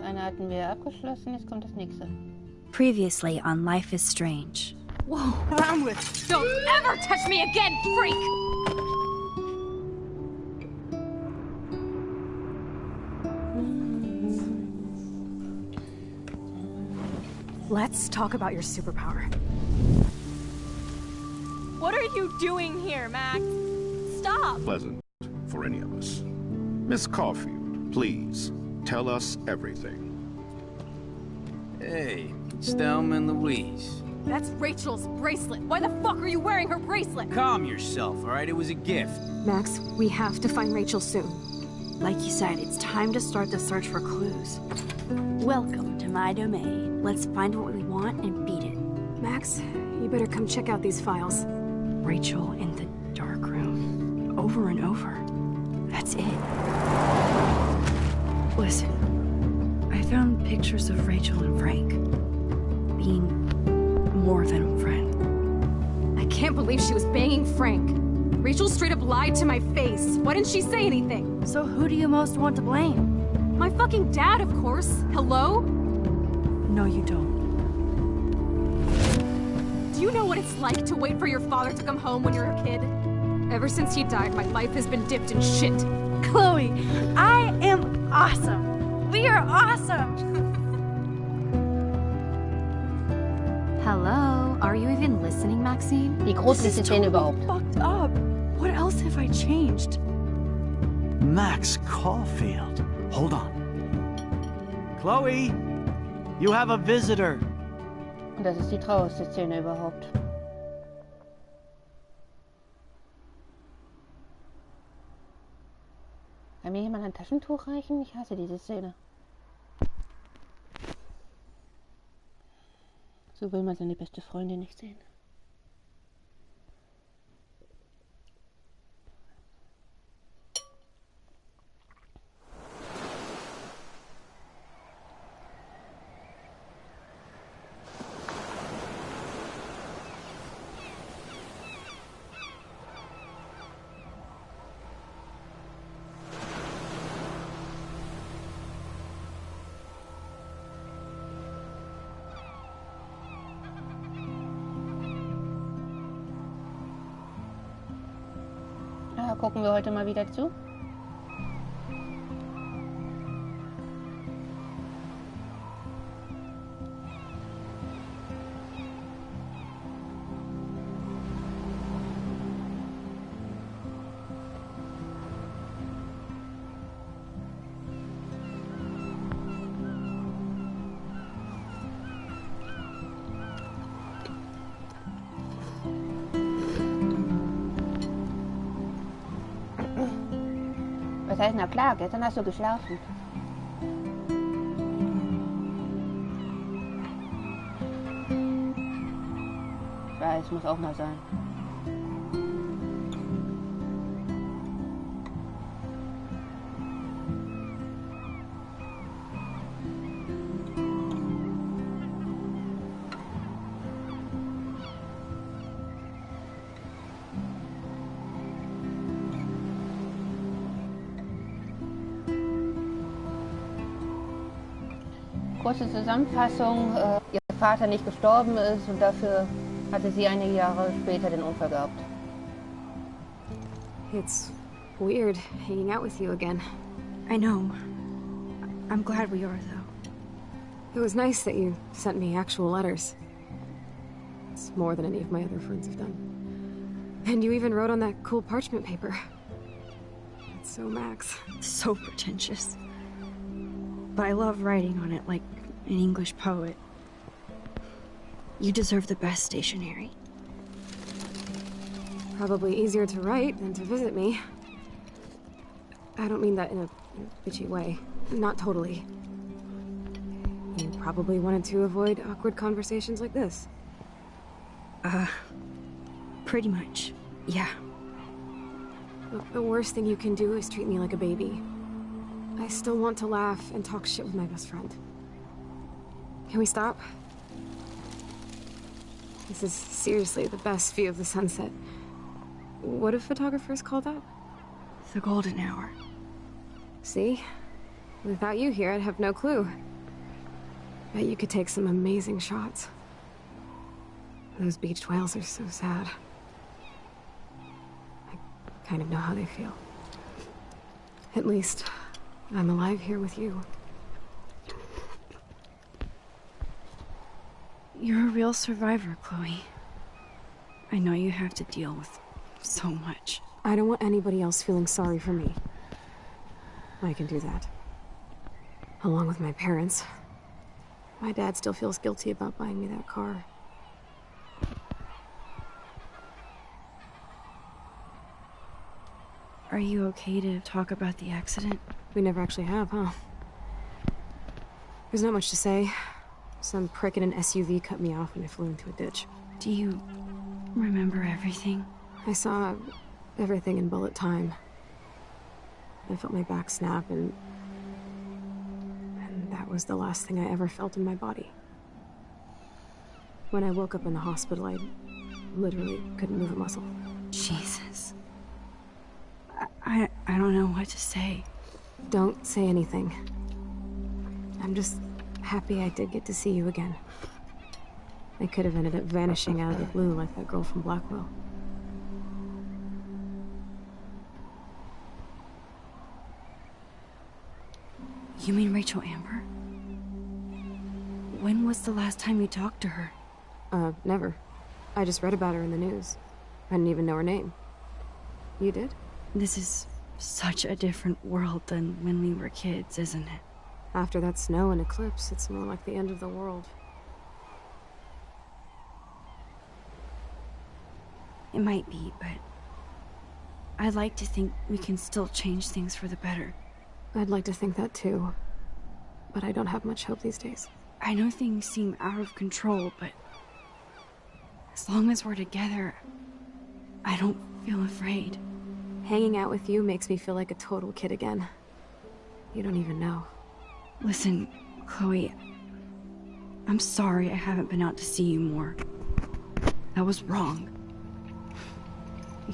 eine hatten wir abgeschlossen, jetzt kommt das nächste. Previously on Life is Strange. Whoa, around with. Don't ever touch me again, freak! Let's talk about your superpower. What are you doing here, Max? Stop! Pleasant for any of us. Miss Caulfield, please, tell us everything. Hey, it's Thelma and Louise. That's Rachel's bracelet. Why the fuck are you wearing her bracelet? Calm yourself, all right? It was a gift. Max, we have to find Rachel soon. Like you said, it's time to start the search for clues. Welcome to my domain. Let's find what we want and beat it. Max, you better come check out these files. Rachel in the dark room. Over and over. That's it. Listen, I found pictures of Rachel and Frank being more than a friend. I can't believe she was banging Frank. Rachel straight up lied to my face. Why didn't she say anything? So who do you most want to blame? My fucking dad, of course. Hello? No, you don't. Do you know what it's like to wait for your father to come home when you're a kid? Ever since he died, my life has been dipped in shit. Chloe, I am awesome. We are awesome. Hello? Are you even listening, Maxine? Die gruseligste Szene überhaupt. Fucked up. What else have I changed? Max Caulfield. Hold on. Chloe, you have a visitor. Und das ist die traurigste Szene überhaupt. Kann mir jemand ein Taschentuch reichen? Ich hasse diese Szene. So will man seine beste Freundin nicht sehen. Gucken wir heute mal wieder zu. Was heißt, na klar, gestern hast du geschlafen. Ich weiß, muss auch mal sein. Kurze Zusammenfassung, ihr Vater nicht gestorben ist und dafür hatte sie einige Jahre später den Unfall gehabt. It's weird hanging out with you again. I know. I'm glad we are, though. It was nice that you sent me actual letters. It's more than any of my other friends have done. And you even wrote on that cool parchment paper. It's so Max. So pretentious. But I love writing on it like an English poet. You deserve the best stationery. Probably easier to write than to visit me. I don't mean that in a bitchy way. Not totally. You probably wanted to avoid awkward conversations like this. Pretty much, yeah. Look, the worst thing you can do is treat me like a baby. I still want to laugh and talk shit with my best friend. Can we stop? This is seriously the best view of the sunset. What do photographers call that? The golden hour. See? Without you here, I'd have no clue. Bet you could take some amazing shots. Those beached whales are so sad. I kind of know how they feel. At least, I'm alive here with you. You're a real survivor, Chloe. I know you have to deal with so much. I don't want anybody else feeling sorry for me. I can do that. Along with my parents. My dad still feels guilty about buying me that car. Are you okay to talk about the accident? We never actually have, huh? There's not much to say. Some prick in an SUV cut me off when I flew into a ditch. Do you remember everything? I saw everything in bullet time. I felt my back snap, and that was the last thing I ever felt in my body. When I woke up in the hospital, I literally couldn't move a muscle. Jesus. I don't know what to say. Don't say anything. I'm just happy I did get to see you again. I could have ended up vanishing out of the blue like that girl from Blackwell. You mean Rachel Amber? When was the last time you talked to her? Never. I just read about her in the news. I didn't even know her name. You did? This is such a different world than when we were kids, isn't it? After that snow and eclipse, it's more like the end of the world. It might be, but I'd like to think we can still change things for the better. I'd like to think that too. But I don't have much hope these days. I know things seem out of control, but as long as we're together, I don't feel afraid. Hanging out with you makes me feel like a total kid again. You don't even know. Listen, Chloe, I'm sorry I haven't been out to see you more. That was wrong.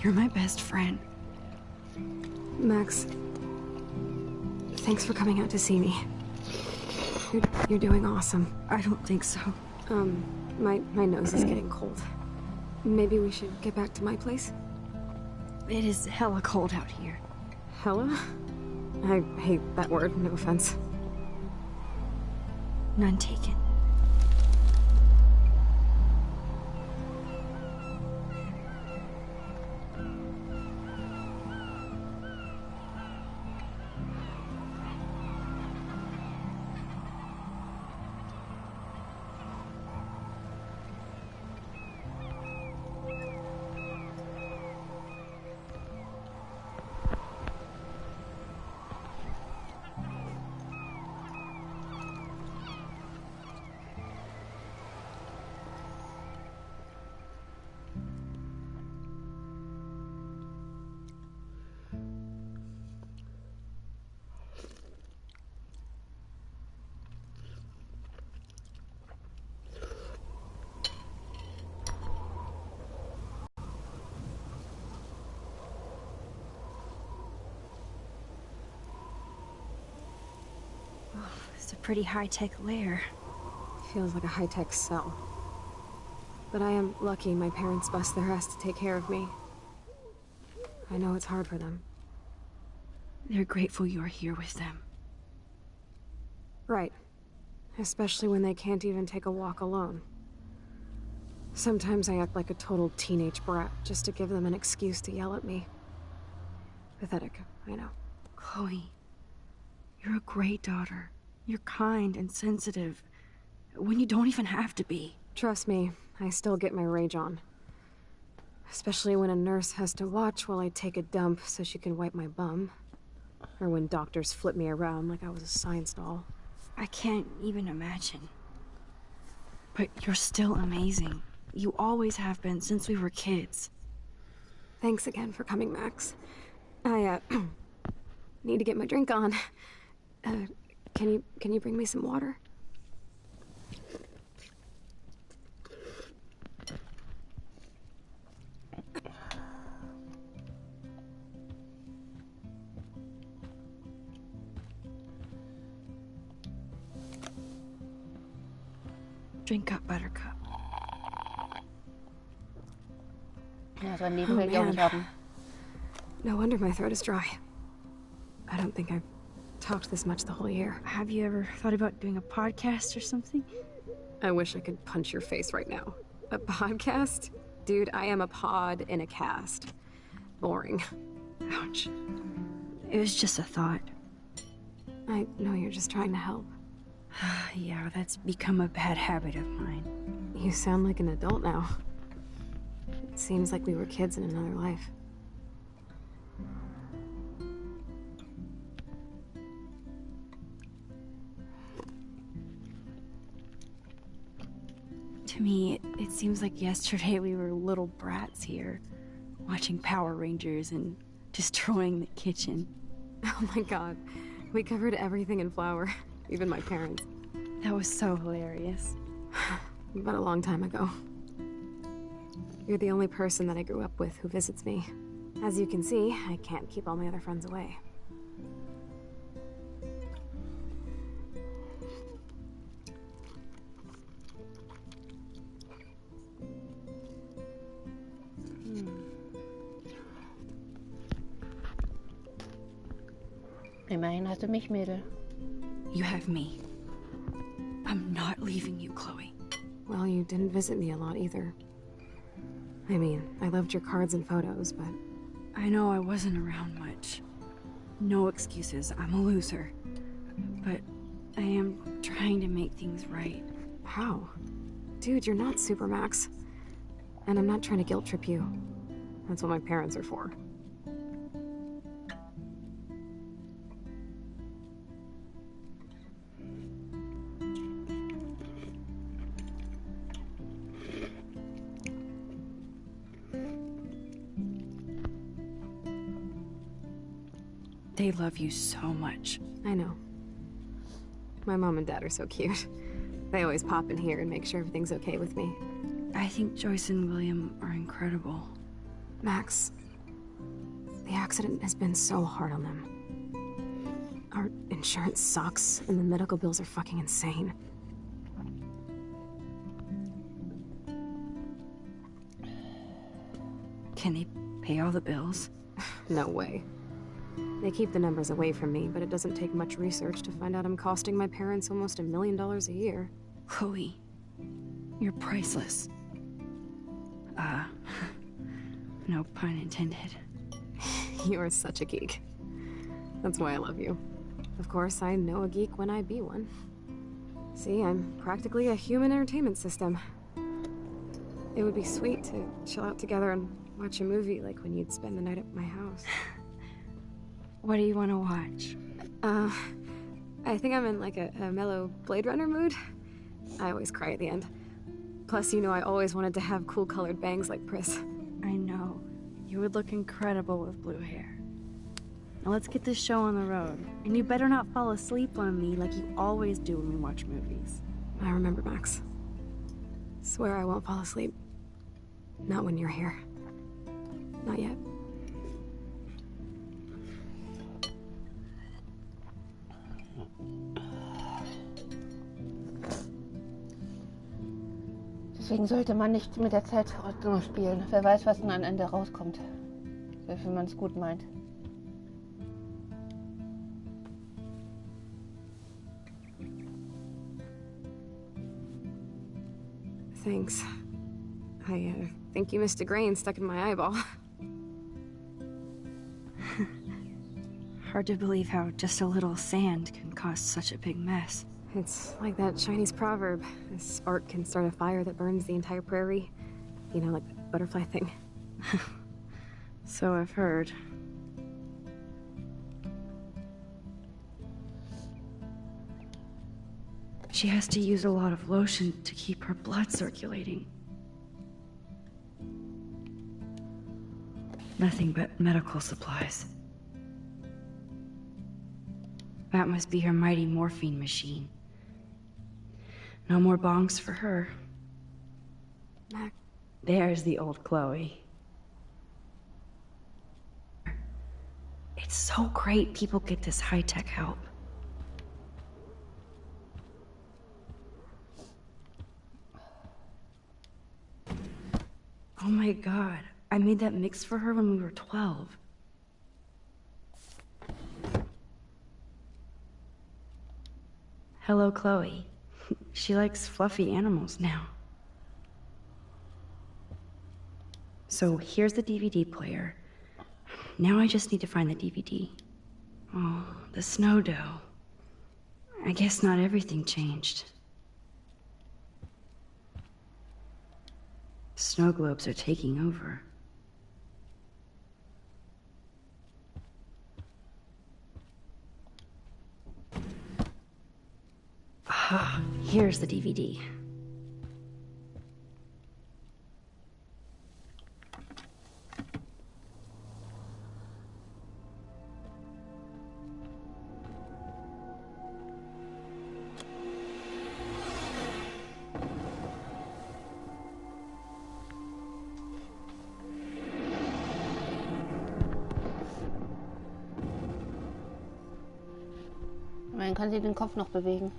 You're my best friend. Max, thanks for coming out to see me. You're doing awesome. I don't think so. My nose is getting cold. Maybe we should get back to my place? It is hella cold out here. Hella? I hate that word, no offense. None taken. It's a pretty high-tech lair. Feels like a high-tech cell. But I am lucky my parents bust their ass to take care of me. I know it's hard for them. They're grateful you're here with them. Right. Especially when they can't even take a walk alone. Sometimes I act like a total teenage brat just to give them an excuse to yell at me. Pathetic, I know. Chloe, you're a great daughter. You're kind and sensitive, when you don't even have to be. Trust me, I still get my rage on. Especially when a nurse has to watch while I take a dump so she can wipe my bum. Or when doctors flip me around like I was a science doll. I can't even imagine. But you're still amazing. You always have been since we were kids. Thanks again for coming, Max. I, need to get my drink on. Can you bring me some water? Drink up, Buttercup. Ja, so ein Leben will ich auch nicht haben. No wonder my throat is dry. I don't think I've talked this much the whole year. Have you ever thought about doing a podcast or something? I wish I could punch your face right now. A podcast? Dude, I am a pod in a cast. Boring. Ouch. It was just a thought. I know you're just trying to help. Yeah, that's become a bad habit of mine. You sound like an adult now. It seems like we were kids in another life. To me, it seems like yesterday we were little brats here, watching Power Rangers and destroying the kitchen. Oh my god. We covered everything in flour. Even my parents. That was so hilarious. But a long time ago. You're the only person that I grew up with who visits me. As you can see, I can't keep all my other friends away. Immerhin hast du mich, Mädel. You have me. I'm not leaving you, Chloe. Well, you didn't visit me a lot either. I mean, I loved your cards and photos, but... I know I wasn't around much. No excuses, I'm a loser. But I am trying to make things right. How? Dude, you're not Supermax. And I'm not trying to guilt trip you. That's what my parents are for. They love you so much. I know. My mom and dad are so cute. They always pop in here and make sure everything's okay with me. I think Joyce and William are incredible. Max, the accident has been so hard on them. Our insurance sucks, and the medical bills are fucking insane. Can they pay all the bills? No way. They keep the numbers away from me, but it doesn't take much research to find out I'm costing my parents almost $1 million a year. Chloe, you're priceless. No pun intended. You're such a geek. That's why I love you. Of course, I know a geek when I be one. See, I'm practically a human entertainment system. It would be sweet to chill out together and watch a movie like when you'd spend the night at my house. What do you want to watch? I think I'm in like a mellow Blade Runner mood. I always cry at the end. Plus, you know I always wanted to have cool colored bangs like Pris. I know. You would look incredible with blue hair. Now let's get this show on the road. And you better not fall asleep on me like you always do when we watch movies. I remember, Max. Swear I won't fall asleep. Not when you're here. Not yet. Deswegen sollte man nicht mit der Zeit nur spielen. Wer weiß, was dann am Ende rauskommt. Wenn man es gut meint. Thanks. I think you missed a grain stuck in my eyeball. Hard to believe how just a little sand can cause such a big mess. It's like that Chinese proverb. A spark can start a fire that burns the entire prairie. You know, like the butterfly thing. So I've heard. She has to use a lot of lotion to keep her blood circulating. Nothing but medical supplies. That must be her mighty morphine machine. No more bongs for her. Mac. There's the old Chloe. It's so great people get this high-tech help. Oh my god. I made that mix for her when we were 12. Hello, Chloe. She likes fluffy animals now. So here's the DVD player. Now I just need to find the DVD. Oh, the snow dough. I guess not everything changed. Snow globes are taking over. Ah, here's the DVD. Man kann sie den Kopf noch bewegen.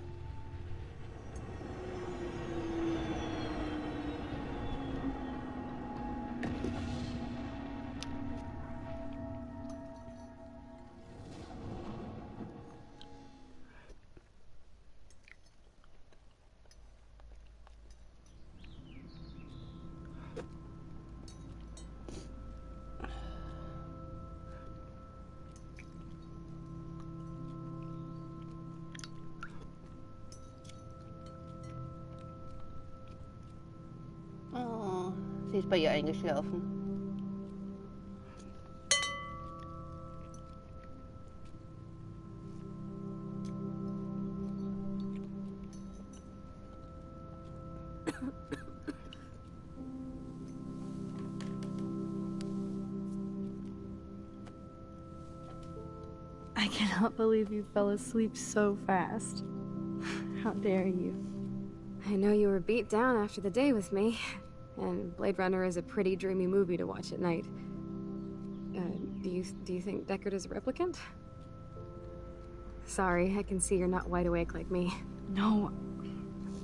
Oh, sie ist bei ihr eingeschlafen. I cannot believe you fell asleep so fast. How dare you? I know you were beat down after the day with me, and Blade Runner is a pretty dreamy movie to watch at night. Do you think Deckard is a replicant? Sorry, I can see you're not wide awake like me. No,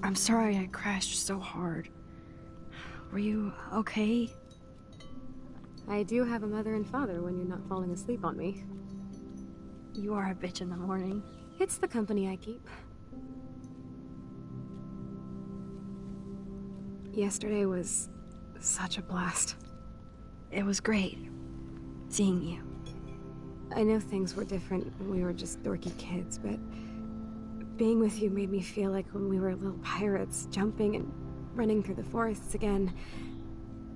I'm sorry I crashed so hard. Were you okay? I do have a mother and father when you're not falling asleep on me. You are a bitch in the morning. It's the company I keep. Yesterday was such a blast. It was great seeing you. I know things were different when we were just dorky kids, but being with you made me feel like when we were little pirates, jumping and running through the forests again.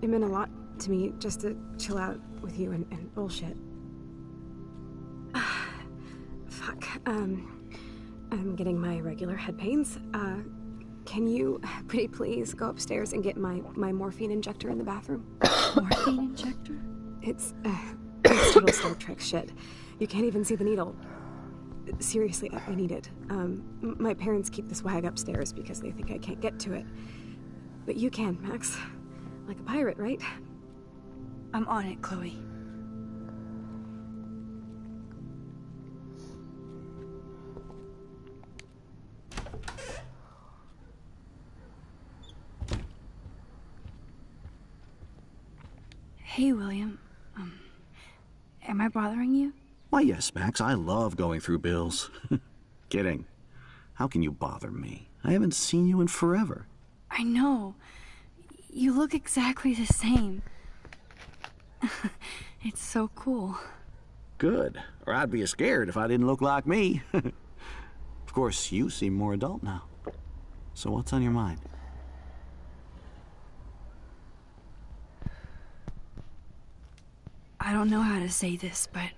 It meant a lot to me just to chill out with you and bullshit. Fuck. I'm getting my regular head pains. Can you, pretty please, go upstairs and get my morphine injector in the bathroom? Morphine injector? It's total Star Trek shit. You can't even see the needle. Seriously, I need it. My parents keep the swag upstairs because they think I can't get to it. But you can, Max. Like a pirate, right? I'm on it, Chloe. Hey, William. Am I bothering you? Why, yes, Max. I love going through bills. Kidding. How can you bother me? I haven't seen you in forever. I know. You look exactly the same. It's so cool. Good. Or I'd be scared if I didn't look like me. Of course, you seem more adult now. So what's on your mind? I don't know how to say this, but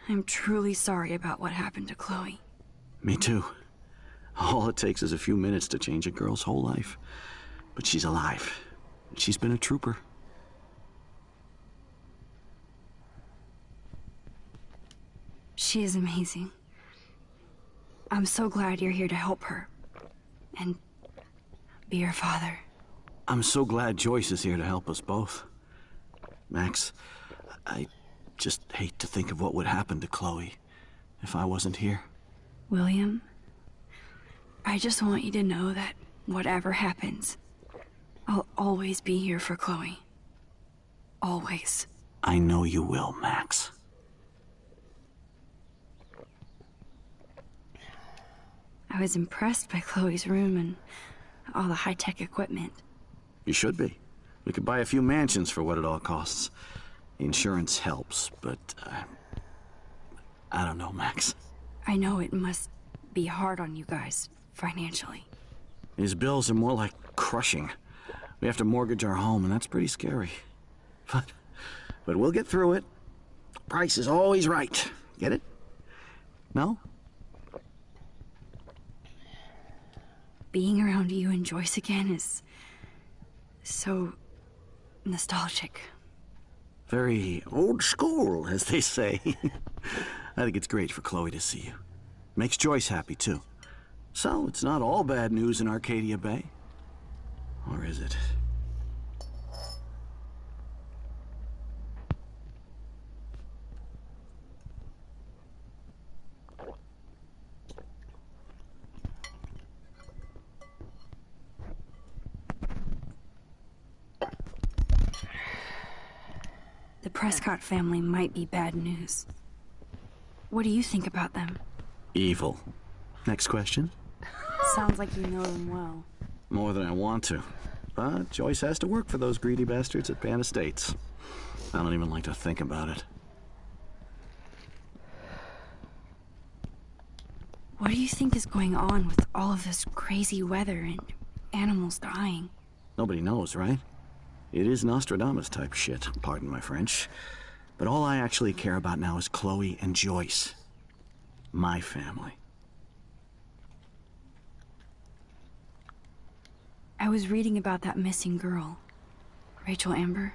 I'm truly sorry about what happened to Chloe. Me too. All it takes is a few minutes to change a girl's whole life. But she's alive. She's been a trooper. She is amazing. I'm so glad you're here to help her. And be her father. I'm so glad Joyce is here to help us both. Max, I just hate to think of what would happen to Chloe if I wasn't here. William, I just want you to know that whatever happens, I'll always be here for Chloe. Always. I know you will, Max. I was impressed by Chloe's room and all the high-tech equipment. You should be. We could buy a few mansions for what it all costs. Insurance helps, but I don't know, Max. I know it must be hard on you guys, financially. These bills are more like crushing. We have to mortgage our home, and that's pretty scary. But we'll get through it. Price is always right. Get it? No? Being around you and Joyce again is so nostalgic. Very old school, as they say. I think it's great for Chloe to see you. Makes Joyce happy, too. So, it's not all bad news in Arcadia Bay. Or is it? The Prescott family might be bad news. What do you think about them? Evil. Next question? Sounds like you know them well. More than I want to. But Joyce has to work for those greedy bastards at Pan Estates. I don't even like to think about it. What do you think is going on with all of this crazy weather and animals dying? Nobody knows, right? It is Nostradamus type shit, pardon my French. But all I actually care about now is Chloe and Joyce. My family. I was reading about that missing girl, Rachel Amber.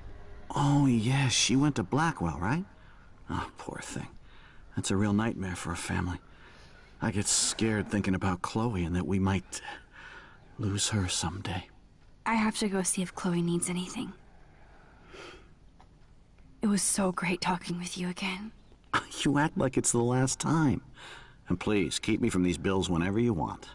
Oh, yes, she went to Blackwell, right? Oh, poor thing. That's a real nightmare for a family. I get scared thinking about Chloe and that we might lose her someday. I have to go see if Chloe needs anything. It was so great talking with you again. You act like it's the last time. And please, keep me from these bills whenever you want.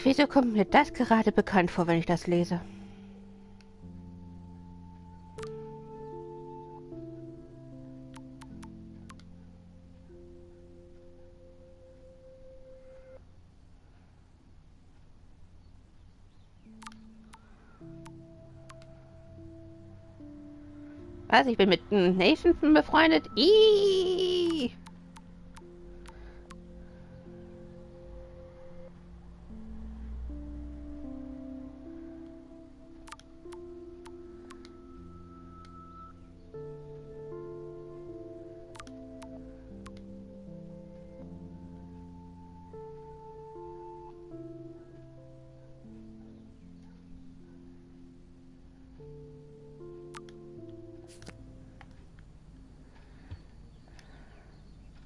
Wieso kommt mir das gerade bekannt vor, wenn ich das lese? Was? Ich bin mit Nathan befreundet? Ihhh.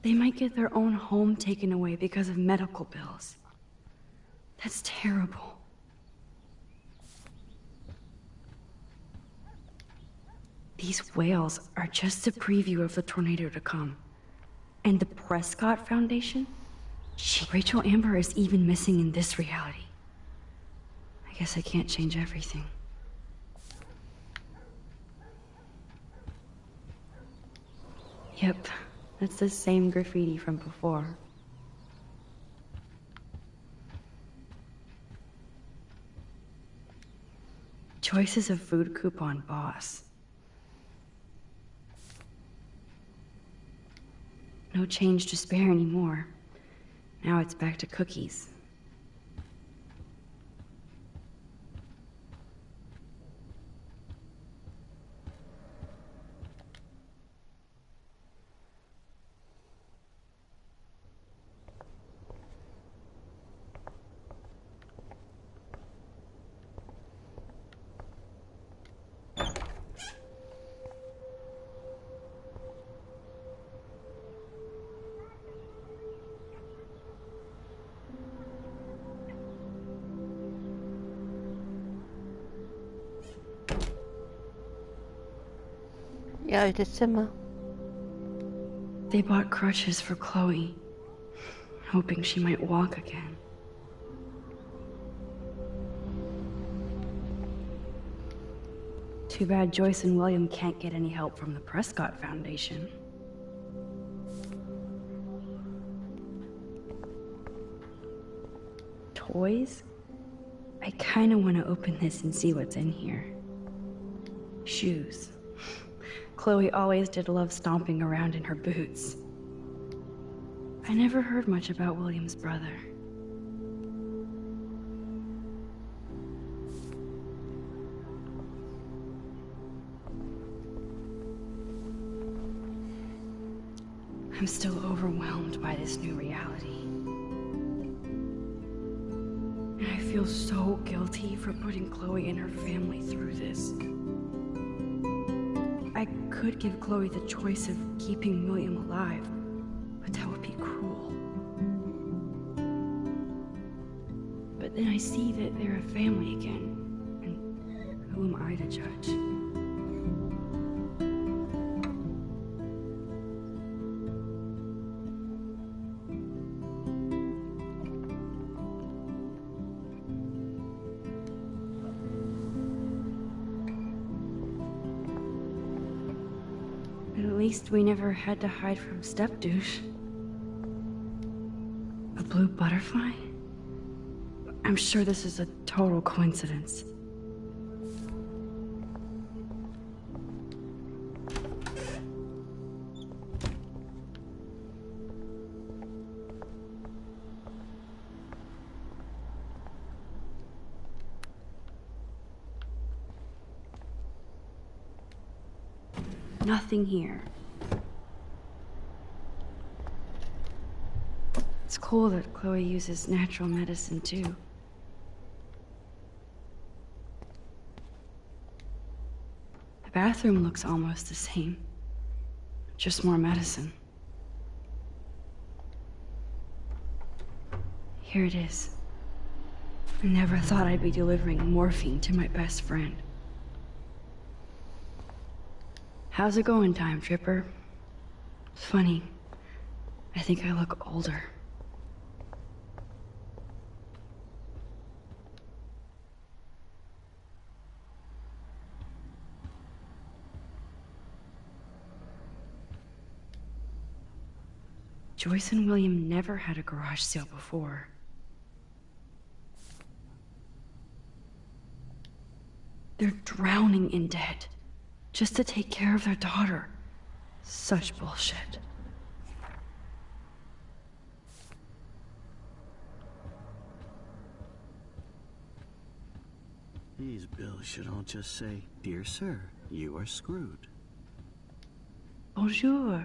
They might get their own home taken away because of medical bills. That's terrible. These whales are just a preview of the tornado to come. And the Prescott Foundation? Rachel Amber is even missing in this reality. I guess I can't change everything. Yep, that's the same graffiti from before. Joyce is a food coupon boss. No change to spare anymore. Now it's back to cookies. Ihr altes Zimmer. They bought crutches for Chloe, hoping she might walk again. Too bad Joyce and William can't get any help from the Prescott Foundation. Toys? I kinda wanna open this and see what's in here. Shoes. Chloe always did love stomping around in her boots. I never heard much about William's brother. I'm still overwhelmed by this new reality. And I feel so guilty for putting Chloe and her family through this. I could give Chloe the choice of keeping William alive, but that would be cruel. But then I see that they're a family again, and who am I to judge? At least we never had to hide from Step-Douche. A blue butterfly? I'm sure this is a total coincidence. Nothing here. It's cool that Chloe uses natural medicine too. The bathroom looks almost the same. Just more medicine. Here it is. I never thought I'd be delivering morphine to my best friend. How's it going, Time Tripper? It's funny. I think I look older. Joyce and William never had a garage sale before. They're drowning in debt. Just to take care of their daughter. Such bullshit. These bills should all just say, "Dear sir, you are screwed." Bonjour.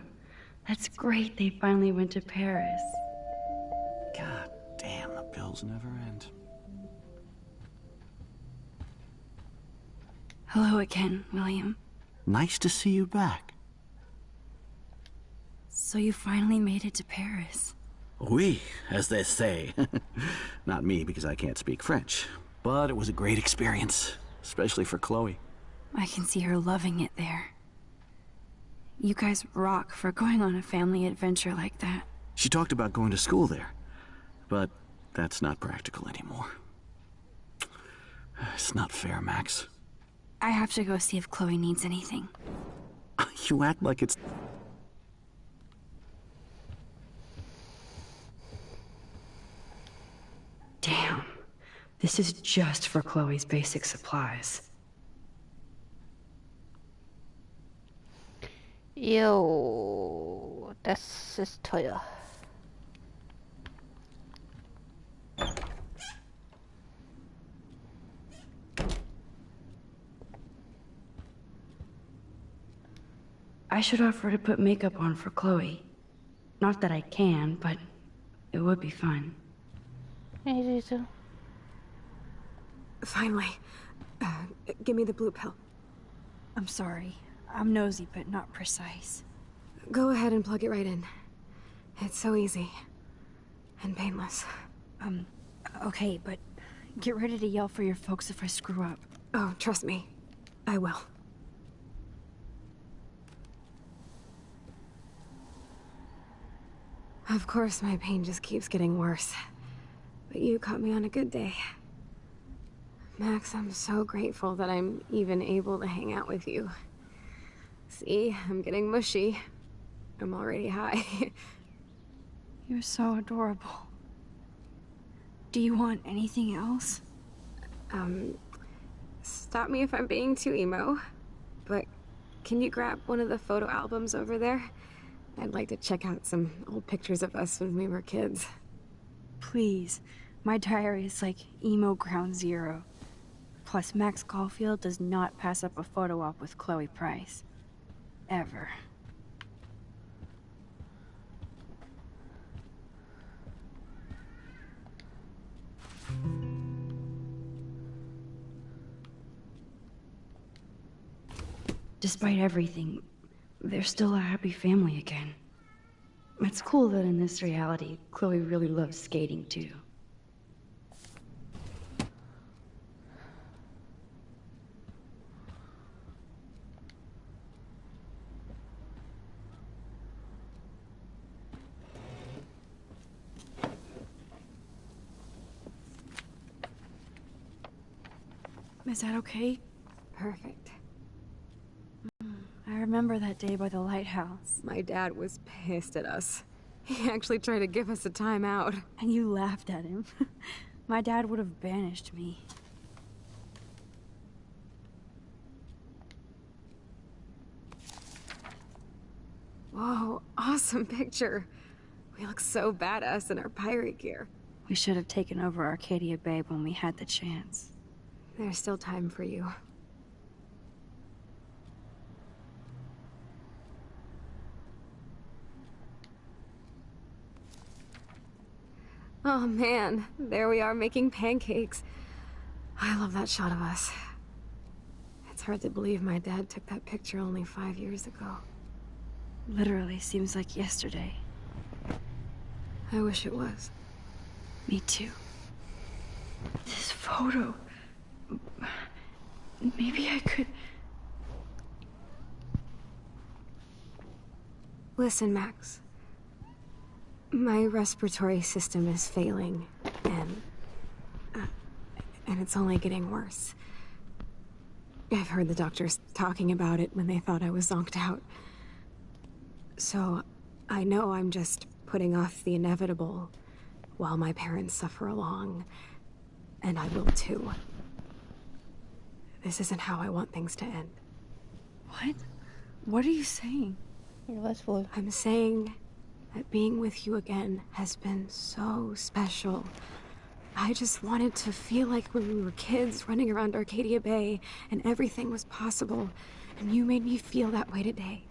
That's great they finally went to Paris. God damn, the bills never end. Hello again, William. Nice to see you back. So you finally made it to Paris. Oui, as they say. Not me, because I can't speak French. But it was a great experience, especially for Chloe. I can see her loving it there. You guys rock for going on a family adventure like that. She talked about going to school there, but that's not practical anymore. It's not fair, Max. I have to go see if Chloe needs anything. You act like it's... Damn. This is just for Chloe's basic supplies. Jo, das ist teuer. I should offer to put makeup on for Chloe. Not that I can, but it would be fun. Hey, Süße. Finally. Give me the blue pill. I'm sorry. I'm nosy, but not precise. Go ahead and plug it right in. It's so easy. And painless. Okay, but get ready to yell for your folks if I screw up. Oh, trust me. I will. Of course, my pain just keeps getting worse. But you caught me on a good day. Max, I'm so grateful that I'm even able to hang out with you. See, I'm getting mushy. I'm already high. You're so adorable. Do you want anything else? Stop me if I'm being too emo, but can you grab one of the photo albums over there? I'd like to check out some old pictures of us when we were kids. Please. My diary is like emo ground zero. Plus, Max Caulfield does not pass up a photo op with Chloe Price. Ever. Despite everything, they're still a happy family again. It's cool that in this reality, Chloe really loves skating too. Is that okay? Perfect. I remember that day by the lighthouse. My dad was pissed at us. He actually tried to give us a timeout. And you laughed at him. My dad would have banished me. Whoa, awesome picture. We look so badass in our pirate gear. We should have taken over Arcadia Bay when we had the chance. There's still time for you. Oh man, there we are making pancakes. I love that shot of us. It's hard to believe my dad took that picture only 5 years ago. Literally seems like yesterday. I wish it was. Me too. This photo... Maybe I could... Listen, Max. My respiratory system is failing, and it's only getting worse. I've heard the doctors talking about it when they thought I was zonked out. So, I know I'm just putting off the inevitable while my parents suffer along, and I will too. This isn't how I want things to end. What? What are you saying? Was wohl. I'm saying that being with you again has been so special. I just wanted to feel like when we were kids running around Arcadia Bay and everything was possible, and you made me feel that way today.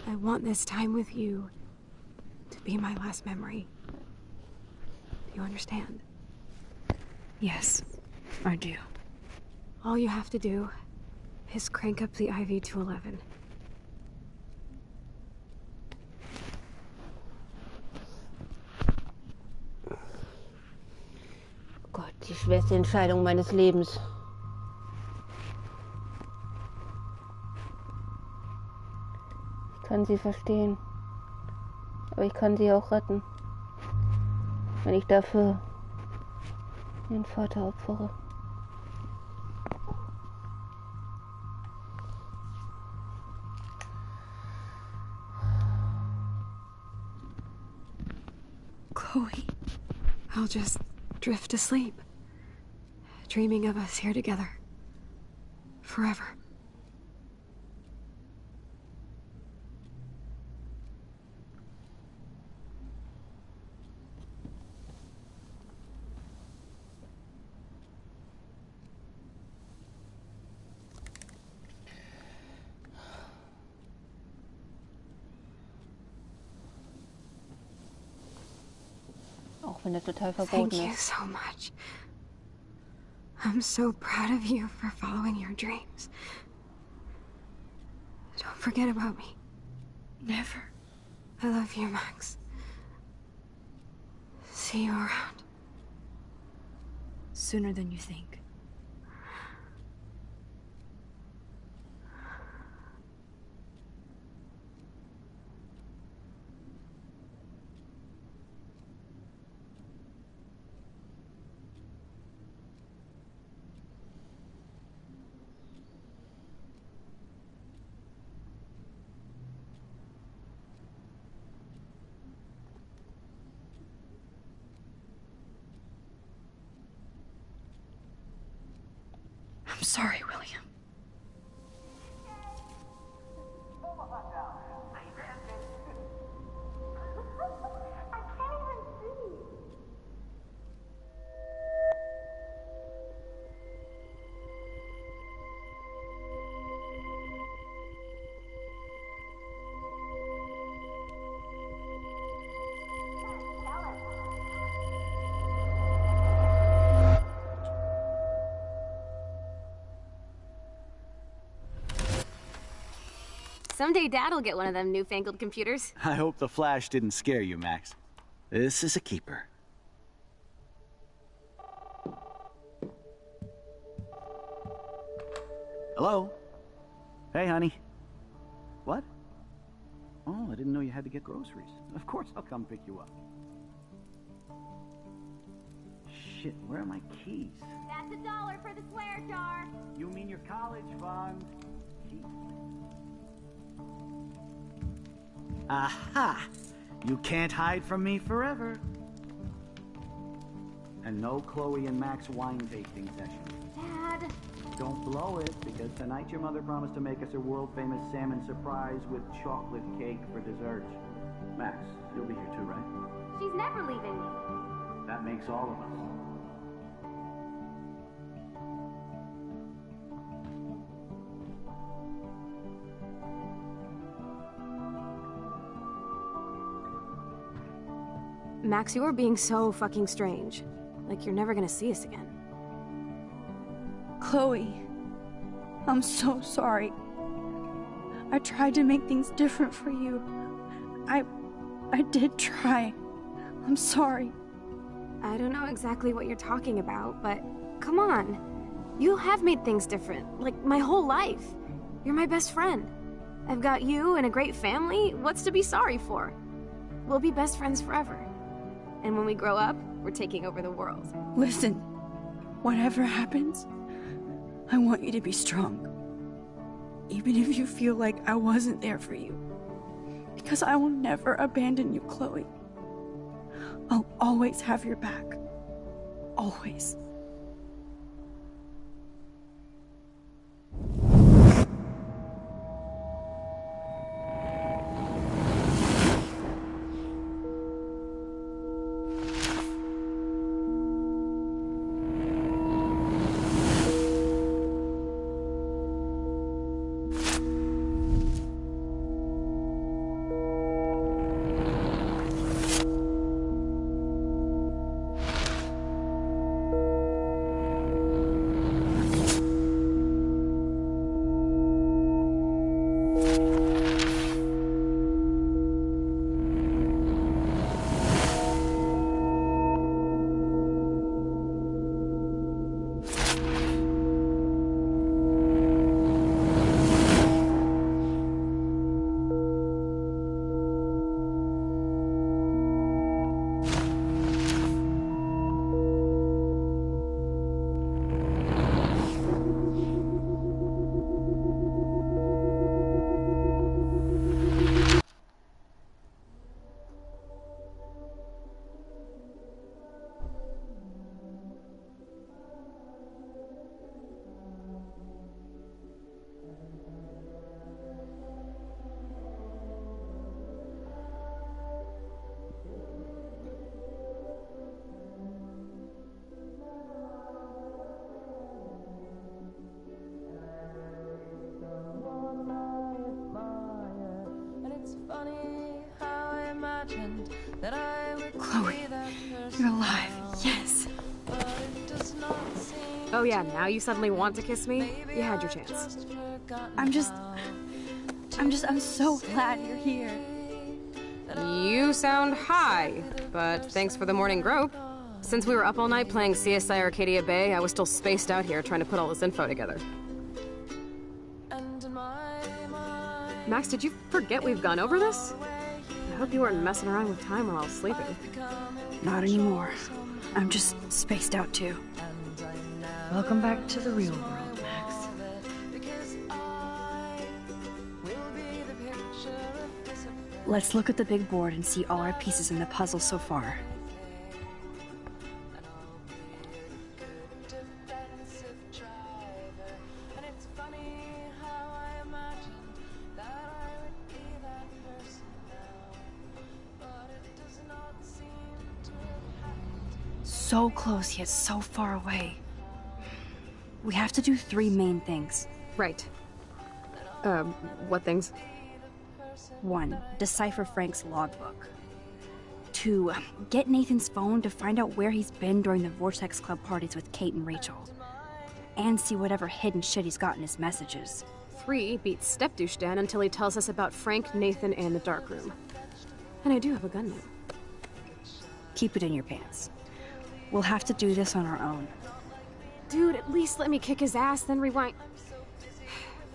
I want this time with you to be my last memory. Do you understand? Yes, I do. All you have to do is crank up the IV to 11. Gott, die schwerste Entscheidung meines Lebens. Ich kann sie verstehen. Aber ich kann sie auch retten. Wenn ich dafür ihren Vater opfere. Chloe. I'll just drift asleep, dreaming of us here together. Forever. Auch wenn das total verboten Thank you ist. so much. I'm so proud of you for following your dreams. Don't forget about me. Never. I love you, Max. See you around. Sooner than you think. I'm sorry, William. Someday Dad'll get one of them newfangled computers. I hope the flash didn't scare you, Max. This is a keeper. Hello? Hey, honey. What? Oh, I didn't know you had to get groceries. Of course I'll come pick you up. Shit, where are my keys? That's $1 for the swear jar. You mean your college fund? Aha! You can't hide from me forever. And no Chloe and Max wine tasting session. Dad. Don't blow it, because tonight your mother promised to make us a world-famous salmon surprise with chocolate cake for dessert. Max, you'll be here too, right? She's never leaving me. That makes all of us. Max, you're being so fucking strange. Like you're never gonna see us again. Chloe, I'm so sorry. I tried to make things different for you. I did try. I'm sorry. I don't know exactly what you're talking about, but come on. You have made things different, like my whole life. You're my best friend. I've got you and a great family. What's to be sorry for? We'll be best friends forever. And when we grow up, we're taking over the world. Listen, whatever happens, I want you to be strong. Even if you feel like I wasn't there for you. Because I will never abandon you, Chloe. I'll always have your back. Always. Chloe, you're alive. Yes. Oh yeah, now you suddenly want to kiss me? You had your chance. I'm so glad you're here. You sound high, but thanks for the morning grope. Since we were up all night playing CSI Arcadia Bay, I was still spaced out here trying to put all this info together. Max, did you forget we've gone over this? I hope you weren't messing around with time while I was sleeping. Not anymore. I'm just spaced out too. Welcome back to the real world, Max. Let's look at the big board and see all our pieces in the puzzle so far. so close yet so far away. We have to do 3 main things. Right. What things? 1, decipher Frank's logbook. 2, get Nathan's phone to find out where he's been during the Vortex Club parties with Kate and Rachel. And see whatever hidden shit he's got in his messages. 3, beat Stepdouche Dan until he tells us about Frank, Nathan, and the darkroom. And I do have a gun now. Keep it in your pants. We'll have to do this on our own. Dude, at least let me kick his ass, then rewind.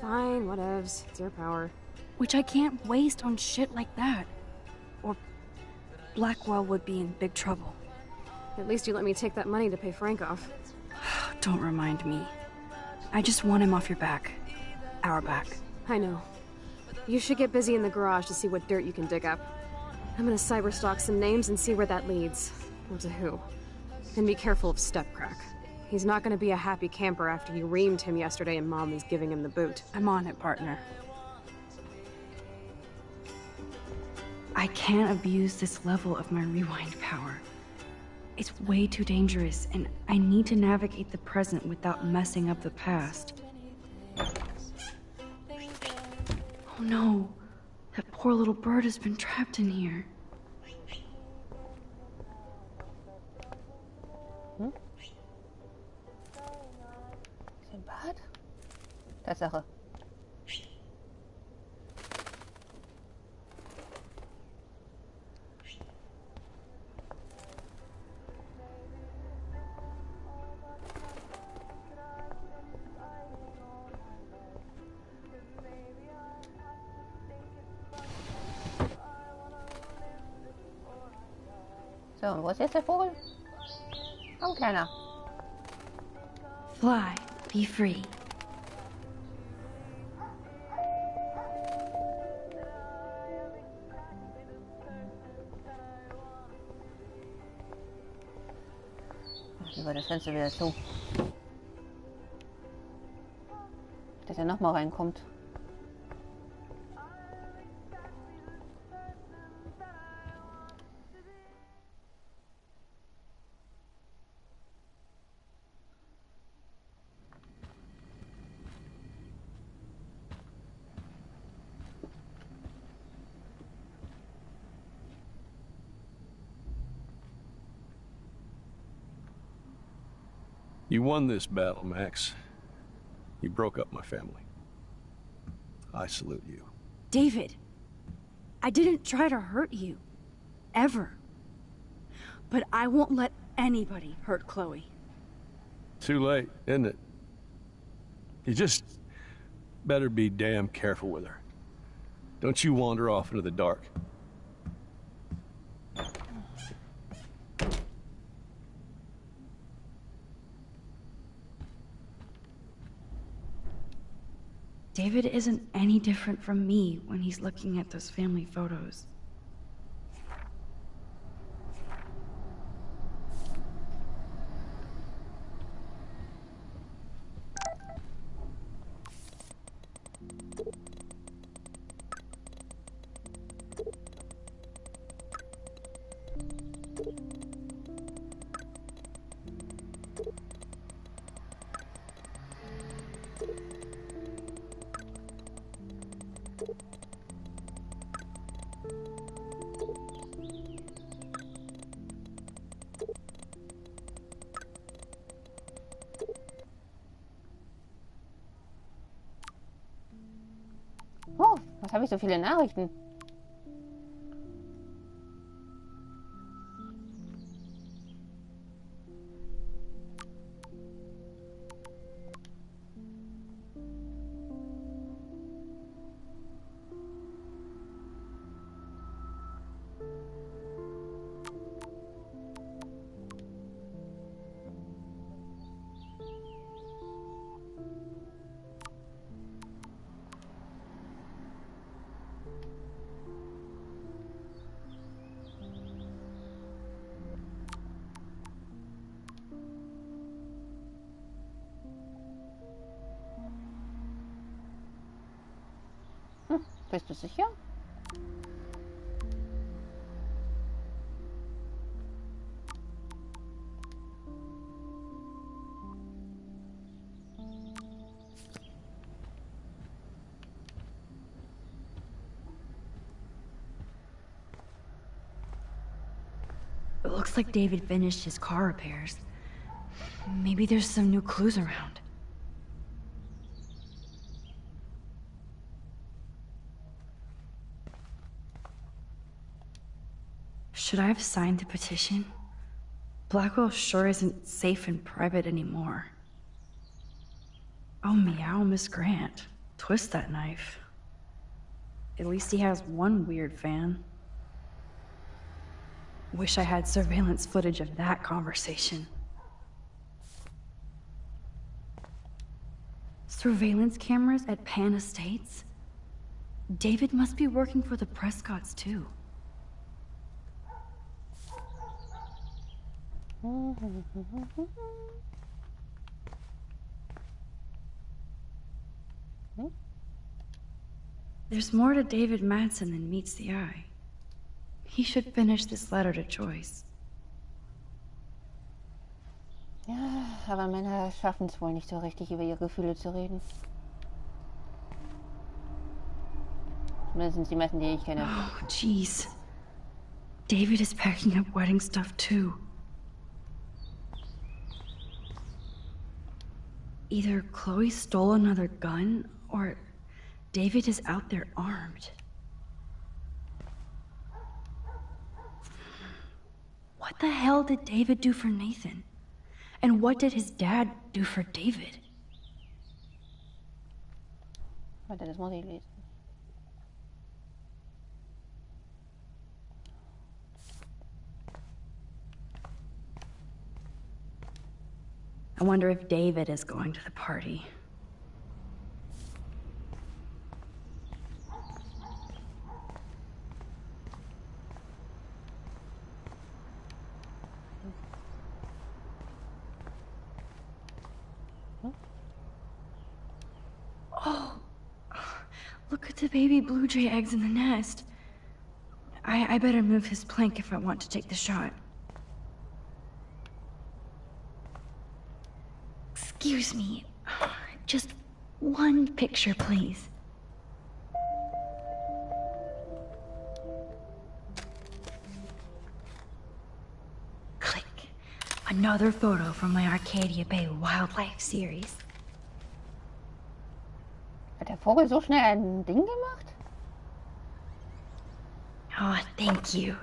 Fine, whatevs. It's your power. Which I can't waste on shit like that. Or Blackwell would be in big trouble. At least you let me take that money to pay Frank off. Don't remind me. I just want him off your back. Our back. I know. You should get busy in the garage to see what dirt you can dig up. I'm gonna cyberstalk some names and see where that leads. Or to who. And be careful of Stepcrack. He's not gonna be a happy camper after you reamed him yesterday and Mom is giving him the boot. I'm on it, partner. I can't abuse this level of my rewind power. It's way too dangerous, and I need to navigate the present without messing up the past. Oh no, that poor little bird has been trapped in here. Ist ein Bad? Tatsache. So, und wo ist jetzt der Vogel? Komm, Kleiner. Fly, be free. Ach, lieber das Fenster wieder zu. Dass er nochmal reinkommt. You won this battle, Max. You broke up my family. I salute you. David, I didn't try to hurt you. Ever. But I won't let anybody hurt Chloe. Too late, isn't it? You just better be damn careful with her. Don't you wander off into the dark. David isn't any different from me when he's looking at those family photos. Oh, was habe ich so viele Nachrichten? Bist du sicher? Looks like David finished his car repairs. Maybe there's some new clues around. Should I have signed the petition? Blackwell sure isn't safe and private anymore. Oh, meow, Miss Grant. Twist that knife. At least he has one weird fan. Wish I had surveillance footage of that conversation. Surveillance cameras at Pan Estates? David must be working for the Prescotts, too. There's more to David Madsen than meets the eye. He should finish this letter to Joyce. Ja, aber Männer schaffen es wohl nicht so richtig, über ihre Gefühle zu reden. Zumindest die meisten, die ich kenne. Oh, jeez. David is packing up wedding stuff, too. Either Chloe stole another gun, or David is out there armed. What the hell did David do for Nathan? And what did his dad do for David? Warte, das muss ich lesen. I wonder if David is going to the party. Oh, look at the baby blue jay eggs in the nest. I better move his plank if I want to take the shot. Excuse me. Just one picture, please. Click. Another photo from my Arcadia Bay Wildlife series. Hat der Vogel so schnell ein Ding gemacht? Oh, thank you.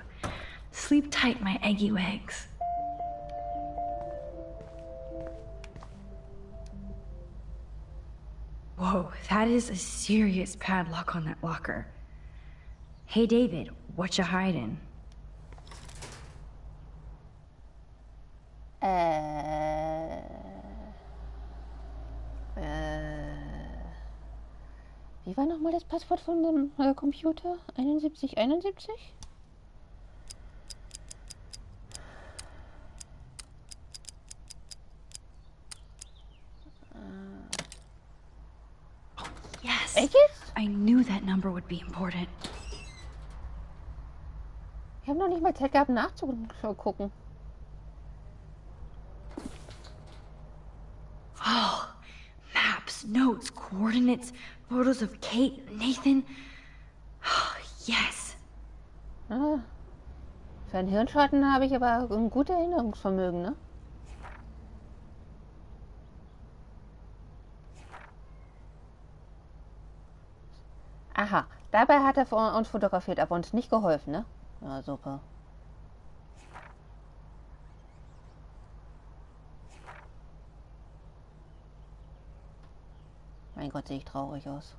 Sleep tight, my eggy wags. Whoa, that is a serious padlock on that locker. Hey, David, what you hiding? Wie war nochmal das Passwort von dem Computer? 7171? Yes! Echt? I knew that number would be important. Ich habe noch nicht mal Zeit gehabt nachzugucken. Oh, maps, notes, coordinates, photos of Kate, Nathan. Oh, yes. Ah, für einen Hirnschaden habe ich aber ein gutes Erinnerungsvermögen, ne? Aha, dabei hat er uns fotografiert, aber uns nicht geholfen, ne? Ja, super. Mein Gott, sehe ich traurig aus.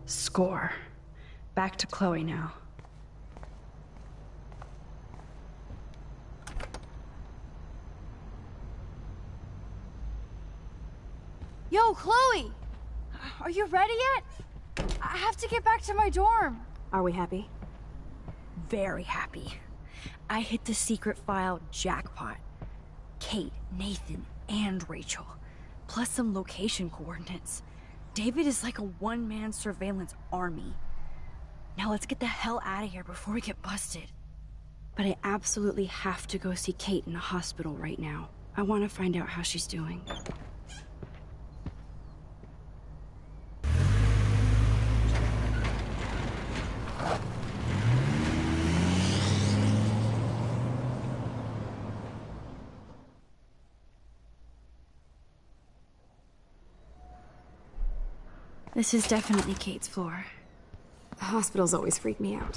Score. Back to Chloe now. Yo, Chloe! Are you ready yet? I have to get back to my dorm. Are we happy? Very happy. I hit the secret file jackpot. Kate, Nathan, and Rachel. Plus some location coordinates. David is like a one-man surveillance army. Now let's get the hell out of here before we get busted. But I absolutely have to go see Kate in the hospital right now. I want to find out how she's doing. This is definitely Kate's floor. Hospitals always freak me out.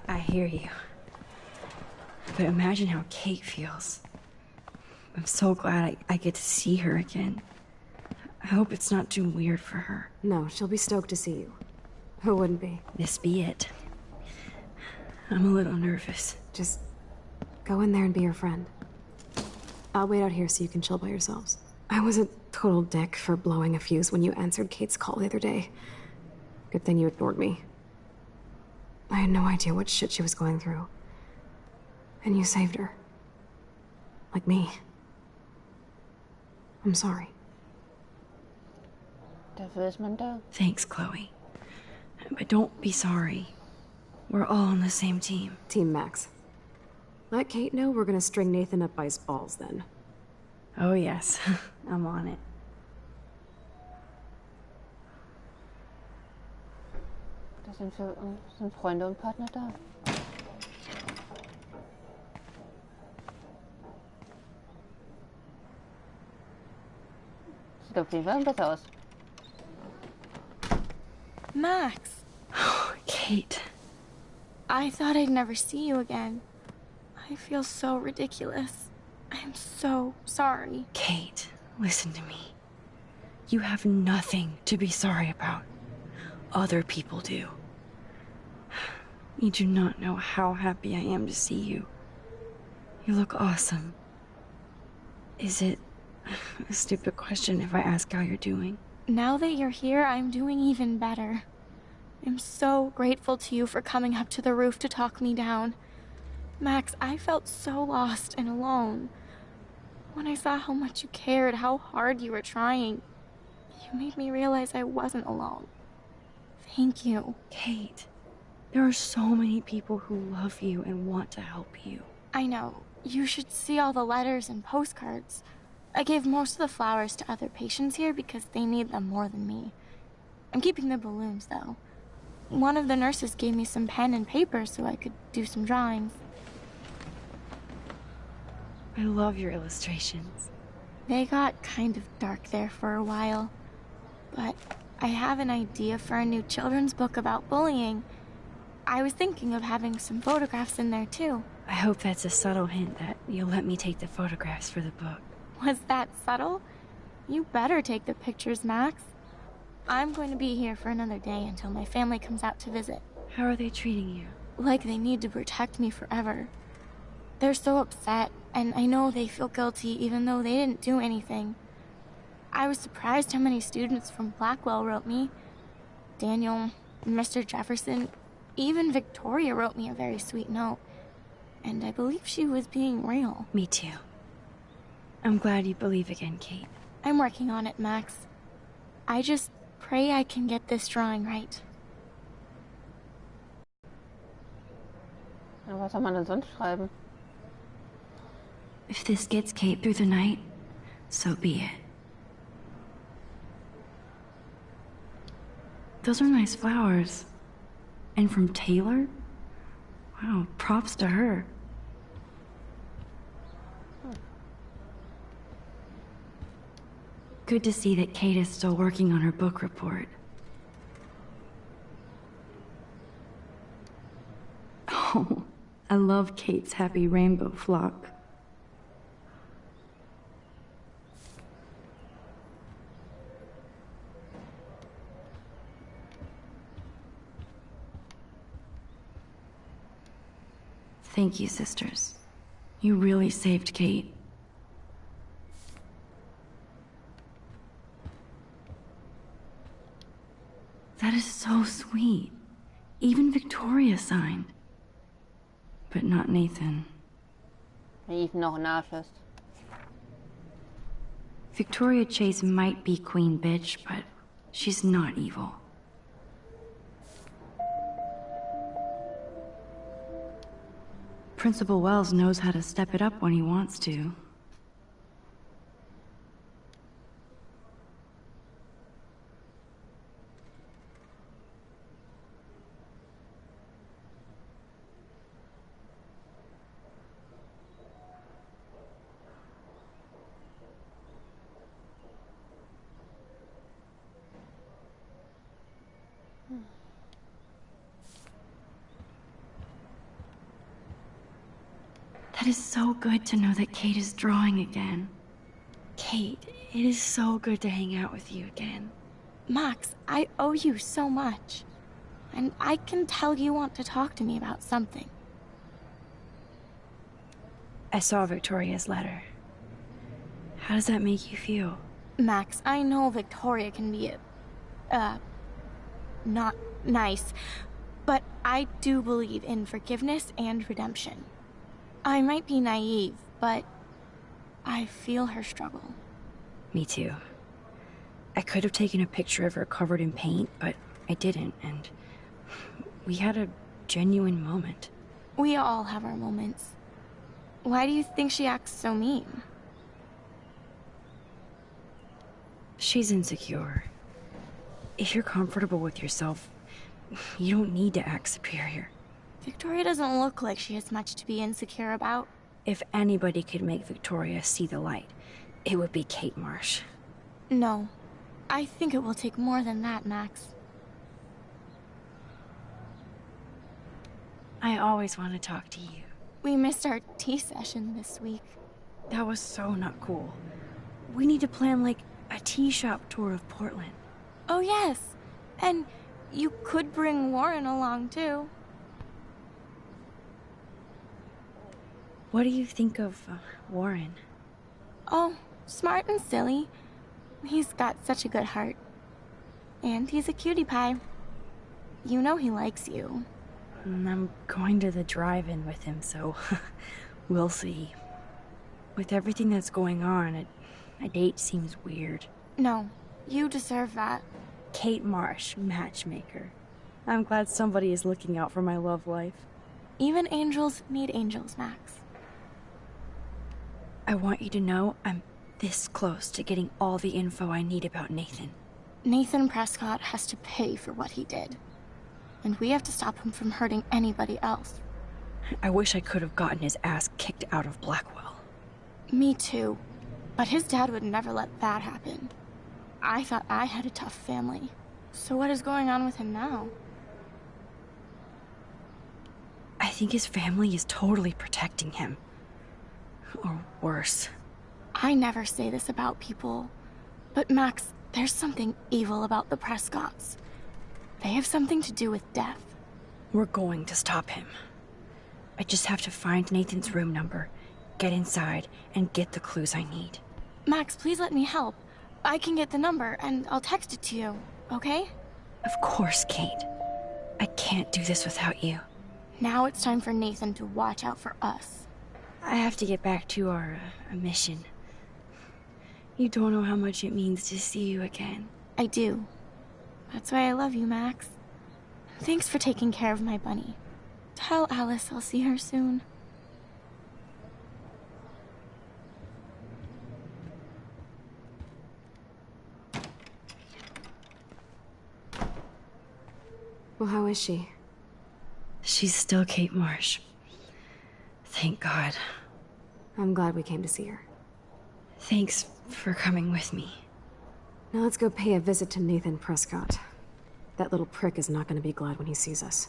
I hear you. But imagine how Kate feels. I'm so glad I get to see her again. I hope it's not too weird for her. No, she'll be stoked to see you. Who wouldn't be? This be it. I'm a little nervous. Just go in there and be your friend. I'll wait out here so you can chill by yourselves. I was a total dick for blowing a fuse when you answered Kate's call the other day. Good thing you ignored me. I had no idea what shit she was going through. And you saved her. Like me. I'm sorry. Dafür ist man da. Thanks, Chloe. But don't be sorry. We're all on the same team. Team Max. Let Kate know we're gonna string Nathan up by his balls then. Oh yes, I'm on it. Da sind Freunde und Partner da. Sieht auf jeden Fall besser aus. Max! Kate. I thought I'd never see you again. I feel so ridiculous. I'm so sorry. Kate, listen to me. You have nothing to be sorry about. Other people do. You do not know how happy I am to see you. You look awesome. Is it a stupid question if I ask how you're doing? Now that you're here, I'm doing even better. I'm so grateful to you for coming up to the roof to talk me down. Max, I felt so lost and alone. When I saw how much you cared, how hard you were trying, you made me realize I wasn't alone. Thank you. Kate, there are so many people who love you and want to help you. I know. You should see all the letters and postcards. I gave most of the flowers to other patients here because they need them more than me. I'm keeping the balloons, though. One of the nurses gave me some pen and paper so I could do some drawings. I love your illustrations. They got kind of dark there for a while. But I have an idea for a new children's book about bullying. I was thinking of having some photographs in there, too. I hope that's a subtle hint that you'll let me take the photographs for the book. Was that subtle? You better take the pictures, Max. I'm going to be here for another day until my family comes out to visit. How are they treating you? Like they need to protect me forever. They're so upset, and I know they feel guilty even though they didn't do anything. I was surprised how many students from Blackwell wrote me. Daniel, Mr. Jefferson, even Victoria wrote me a very sweet note. And I believe she was being real. Me too. I'm glad you believe again, Kate. I'm working on it, Max. I just pray I can get this drawing right. Ja, was soll man denn sonst schreiben? If this gets Kate through the night, so be it. Those are nice flowers. And from Taylor? Wow, props to her. Good to see that Kate is still working on her book report. Oh, I love Kate's happy rainbow flock. Thank you, sisters. You really saved Kate. That is so sweet. Even Victoria signed. But not Nathan. Wenn Ethan noch ein Arsch ist. Victoria Chase might be queen bitch, but she's not evil. Principal Wells knows how to step it up when he wants to. That is so good to know that Kate is drawing again. Kate, it is so good to hang out with you again. Max, I owe you so much. And I can tell you want to talk to me about something. I saw Victoria's letter. How does that make you feel? Max, I know Victoria can be not nice, but I do believe in forgiveness and redemption. I might be naive, but I feel her struggle. Me too. I could have taken a picture of her covered in paint, but I didn't, and we had a genuine moment. We all have our moments. Why do you think she acts so mean? She's insecure. If you're comfortable with yourself, you don't need to act superior. Victoria doesn't look like she has much to be insecure about. If anybody could make Victoria see the light, it would be Kate Marsh. No. I think it will take more than that, Max. I always want to talk to you. We missed our tea session this week. That was so not cool. We need to plan, like, a tea shop tour of Portland. Oh, yes. And you could bring Warren along, too. What do you think of Warren? Oh, smart and silly. He's got such a good heart. And he's a cutie pie. You know he likes you. I'm going to the drive-in with him, so we'll see. With everything that's going on, a date seems weird. No, you deserve that. Kate Marsh, matchmaker. I'm glad somebody is looking out for my love life. Even angels need angels, Max. I want you to know I'm this close to getting all the info I need about Nathan. Nathan Prescott has to pay for what he did. And we have to stop him from hurting anybody else. I wish I could have gotten his ass kicked out of Blackwell. Me too. But his dad would never let that happen. I thought I had a tough family. So what is going on with him now? I think his family is totally protecting him. Or worse. I never say this about people. But Max, there's something evil about the Prescotts. They have something to do with death. We're going to stop him. I just have to find Nathan's room number, get inside, and get the clues I need. Max, please let me help. I can get the number, and I'll text it to you, okay? Of course, Kate. I can't do this without you. Now it's time for Nathan to watch out for us. I have to get back to our mission. You don't know how much it means to see you again. I do. That's why I love you, Max. Thanks for taking care of my bunny. Tell Alice I'll see her soon. Well, how is she? She's still Kate Marsh. Thank God. I'm glad we came to see her. Thanks for coming with me. Now let's go pay a visit to Nathan Prescott. That little prick is not going to be glad when he sees us.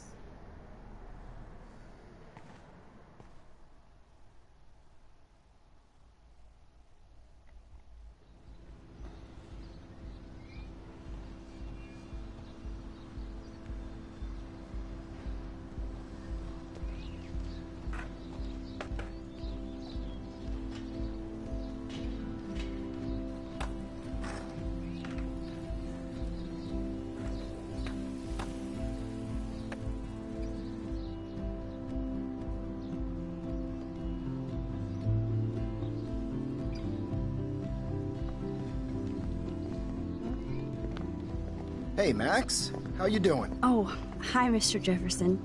Hey, Max. How you doing? Oh, hi, Mr. Jefferson.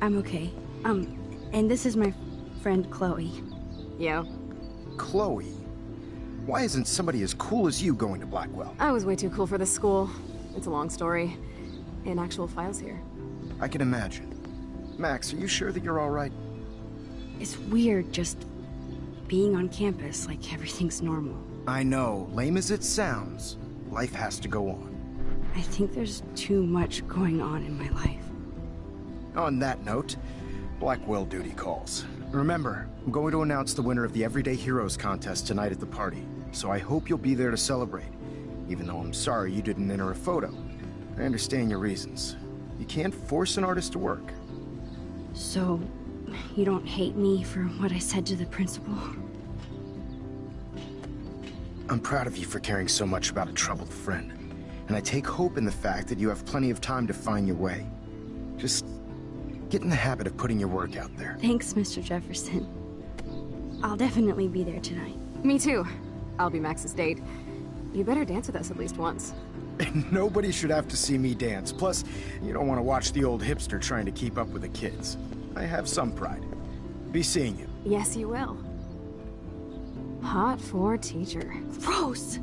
I'm okay. And this is my friend Chloe. Yeah? Chloe? Why isn't somebody as cool as you going to Blackwell? I was way too cool for this school. It's a long story. In actual files here. I can imagine. Max, are you sure that you're all right? It's weird just being on campus like everything's normal. I know. Lame as it sounds, life has to go on. I think there's too much going on in my life. On that note, Blackwell duty calls. Remember, I'm going to announce the winner of the Everyday Heroes contest tonight at the party, so I hope you'll be there to celebrate. Even though I'm sorry you didn't enter a photo. I understand your reasons. You can't force an artist to work. So, you don't hate me for what I said to the principal? I'm proud of you for caring so much about a troubled friend. And I take hope in the fact that you have plenty of time to find your way. Just get in the habit of putting your work out there. Thanks, Mr. Jefferson. I'll definitely be there tonight. Me too. I'll be Max's date. You better dance with us at least once. Nobody should have to see me dance. Plus, you don't want to watch the old hipster trying to keep up with the kids. I have some pride. Be seeing you. Yes, you will. Hot for teacher. Rose!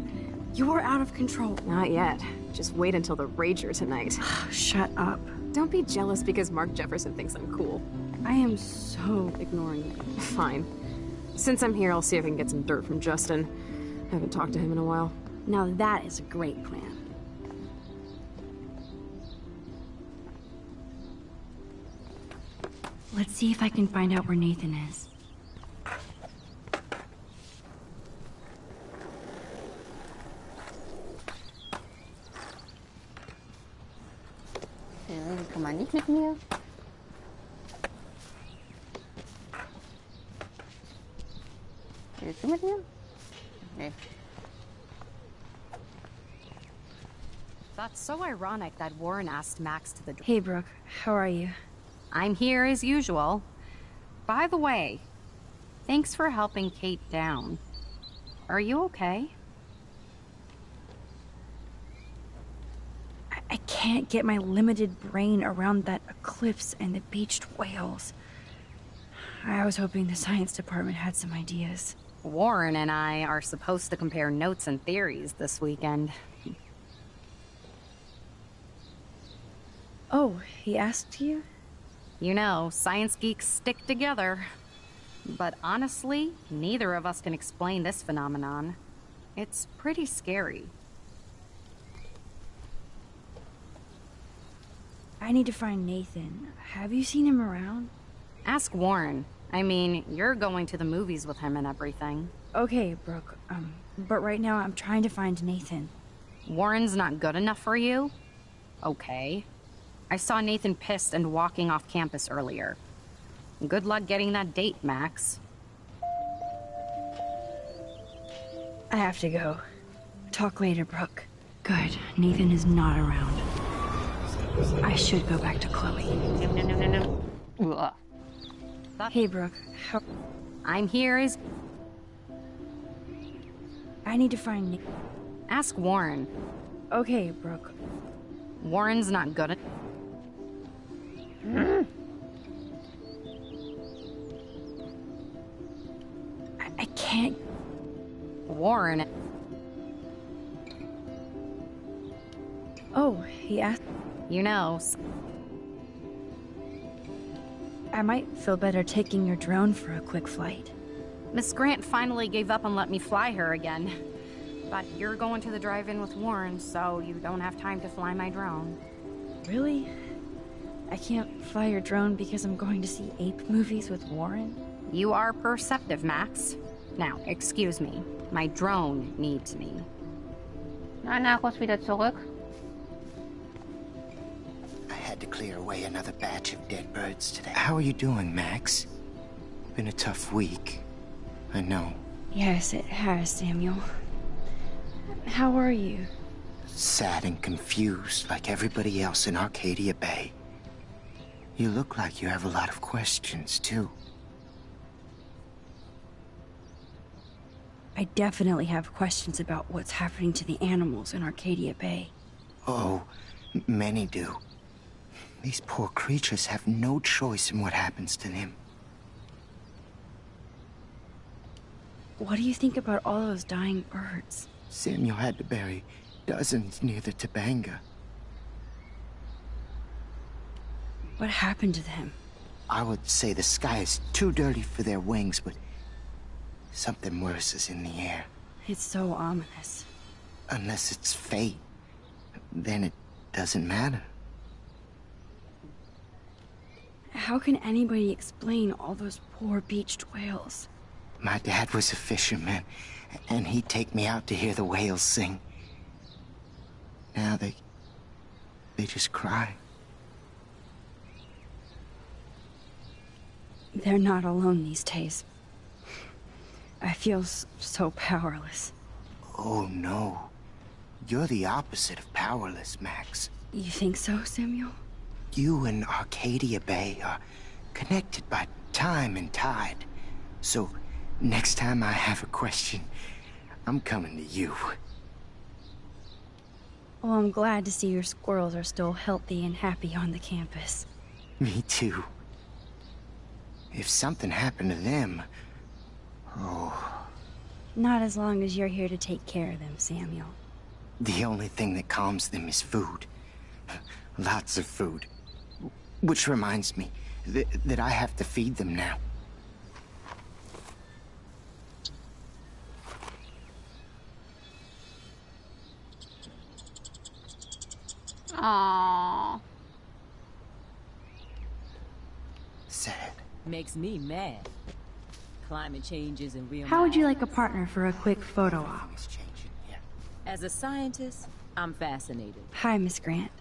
You are out of control. Not yet. Just wait until the Rager tonight. Shut up. Don't be jealous because Mark Jefferson thinks I'm cool. I am so ignoring you. Fine. Since I'm here, I'll see if I can get some dirt from Justin. I haven't talked to him in a while. Now that is a great plan. Let's see if I can find out where Nathan is. Komm mal nicht mit mir. Willst du mit mir? Nee. That's so ironic that Warren asked Max to the door. Hey, Brooke. How are you? I'm here as usual. By the way, thanks for helping Kate down. Are you okay? I can't get my limited brain around that eclipse and the beached whales. I was hoping the science department had some ideas. Warren and I are supposed to compare notes and theories this weekend. Oh, he asked you? You know, science geeks stick together. But honestly, neither of us can explain this phenomenon. It's pretty scary. I need to find Nathan. Have you seen him around? Ask Warren. I mean, you're going to the movies with him and everything. Okay, Brooke. But right now I'm trying to find Nathan. Warren's not good enough for you? Okay. I saw Nathan pissed and walking off campus earlier. Good luck getting that date, Max. I have to go. Talk later, Brooke. Good. Nathan is not around. I should go back to Chloe. No. Hey, Brooke. I'm here as... I need to find Nathan. Ask Warren. Okay, Brooke. Warren's not good at... I can't... Warren... Oh, he asked... You know... I might feel better taking your drone for a quick flight. Miss Grant finally gave up and let me fly her again. But you're going to the drive-in with Warren, so you don't have time to fly my drone. Really? I can't fly your drone because I'm going to see ape movies with Warren? You are perceptive, Max. Now, excuse me. My drone needs me. Narcos wieder zurück. I had to clear away another batch of dead birds today. How are you doing, Max? Been a tough week. I know. Yes, it has, Samuel. How are you? Sad and confused like everybody else in Arcadia Bay. You look like you have a lot of questions, too. I definitely have questions about what's happening to the animals in Arcadia Bay. Oh, many do. These poor creatures have no choice in what happens to them. What do you think about all those dying birds? Samuel had to bury dozens near the Tobanga. What happened to them? I would say the sky is too dirty for their wings, but something worse is in the air. It's so ominous. Unless it's fate, then it doesn't matter. How can anybody explain all those poor beached whales? My dad was a fisherman, and he'd take me out to hear the whales sing. Now they just cry. They're not alone these days. I feel so powerless. Oh no. You're the opposite of powerless, Max. You think so, Samuel? You and Arcadia Bay are connected by time and tide. So, next time I have a question, I'm coming to you. Well, I'm glad to see your squirrels are still healthy and happy on the campus. Me too. If something happened to them... Oh... Not as long as you're here to take care of them, Samuel. The only thing that calms them is food. Lots of food. Which reminds me that I have to feed them now. Aww. Sad. Makes me mad. Climate change isn't real. How would you like a partner for a quick photo op? As a scientist, I'm fascinated. Hi, Miss Grant.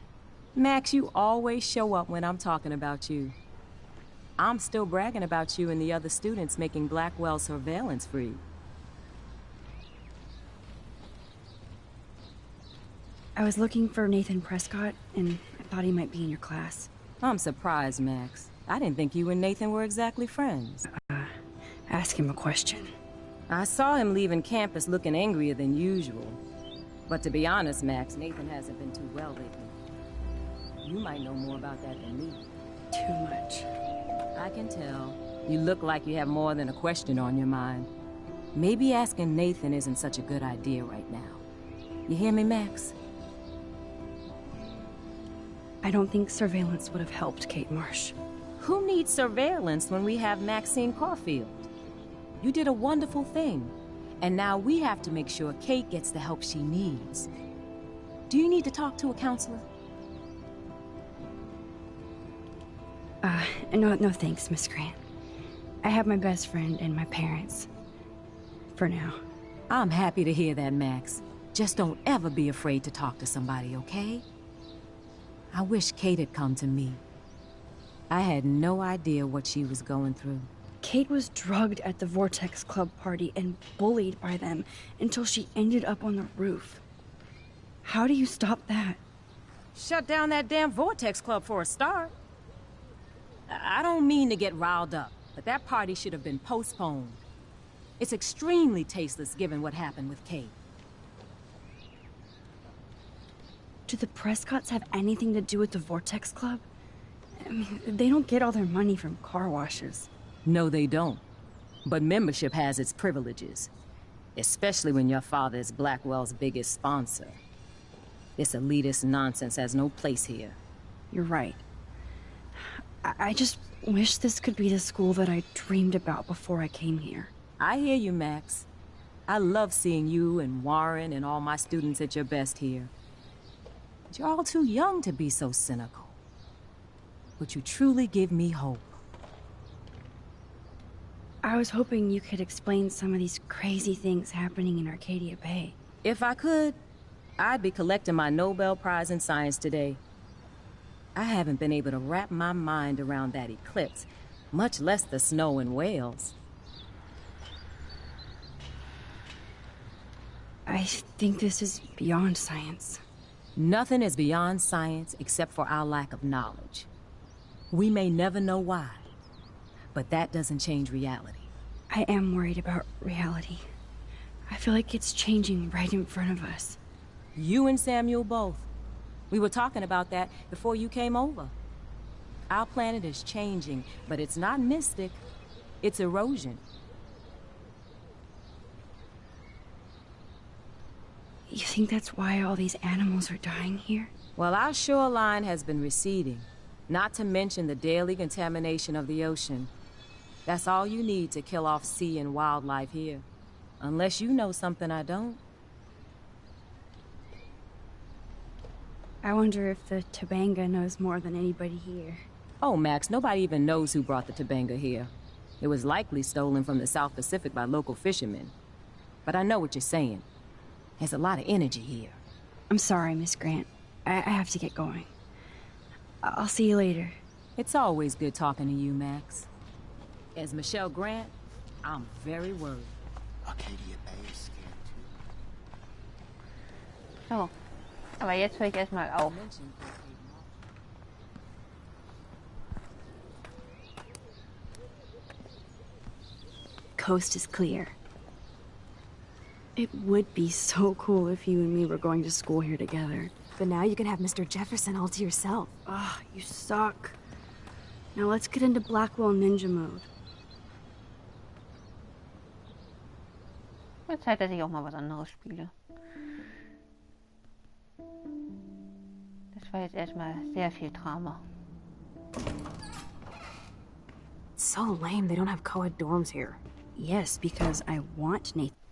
Max, you always show up when I'm talking about you. I'm still bragging about you and the other students making Blackwell surveillance free. I was looking for Nathan Prescott, and I thought he might be in your class. I'm surprised, Max. I didn't think you and Nathan were exactly friends. Ask him a question. I saw him leaving campus looking angrier than usual. But to be honest, Max, Nathan hasn't been too well lately. You might know more about that than me. Too much. I can tell. You look like you have more than a question on your mind. Maybe asking Nathan isn't such a good idea right now. You hear me, Max? I don't think surveillance would have helped Kate Marsh. Who needs surveillance when we have Maxine Caulfield? You did a wonderful thing. And now we have to make sure Kate gets the help she needs. Do you need to talk to a counselor? No thanks, Miss Grant. I have my best friend and my parents. For now. I'm happy to hear that, Max. Just don't ever be afraid to talk to somebody, okay? I wish Kate had come to me. I had no idea what she was going through. Kate was drugged at the Vortex Club party and bullied by them until she ended up on the roof. How do you stop that? Shut down that damn Vortex Club for a start. I don't mean to get riled up, but that party should have been postponed. It's extremely tasteless given what happened with Kate. Do the Prescotts have anything to do with the Vortex Club? I mean, they don't get all their money from car washes. No, they don't. But membership has its privileges. Especially when your father is Blackwell's biggest sponsor. This elitist nonsense has no place here. You're right. I just wish this could be the school that I dreamed about before I came here. I hear you, Max. I love seeing you and Warren and all my students at your best here. But you're all too young to be so cynical. But you truly give me hope. I was hoping you could explain some of these crazy things happening in Arcadia Bay. If I could, I'd be collecting my Nobel Prize in Science today. I haven't been able to wrap my mind around that eclipse, much less the snow in Wales. I think this is beyond science. Nothing is beyond science except for our lack of knowledge. We may never know why, but that doesn't change reality. I am worried about reality. I feel like it's changing right in front of us. You and Samuel both. We were talking about that before you came over. Our planet is changing, but it's not mystic. It's erosion. You think that's why all these animals are dying here? Well, our shoreline has been receding, not to mention the daily contamination of the ocean. That's all you need to kill off sea and wildlife here. Unless you know something I don't. I wonder if the Tobanga knows more than anybody here. Oh, Max, nobody even knows who brought the Tobanga here. It was likely stolen from the South Pacific by local fishermen. But I know what you're saying. There's a lot of energy here. I'm sorry, Miss Grant. I have to get going. I'll see you later. It's always good talking to you, Max. As Michelle Grant, I'm very worried. Arcadia Bay is scared too. So, aber jetzt höre ich erstmal auf. Coast is clear. It would be so cool if you and me were going to school here together. But now you can have Mr. Jefferson all to yourself. Ah, you suck. Now let's get into Blackwell Ninja mode. Wird Zeit, dass ich auch mal was anderes spiele. Das war jetzt erstmal sehr viel Drama. It's so lame they don't have co-ed dorms here. Yes, because I want Nathan.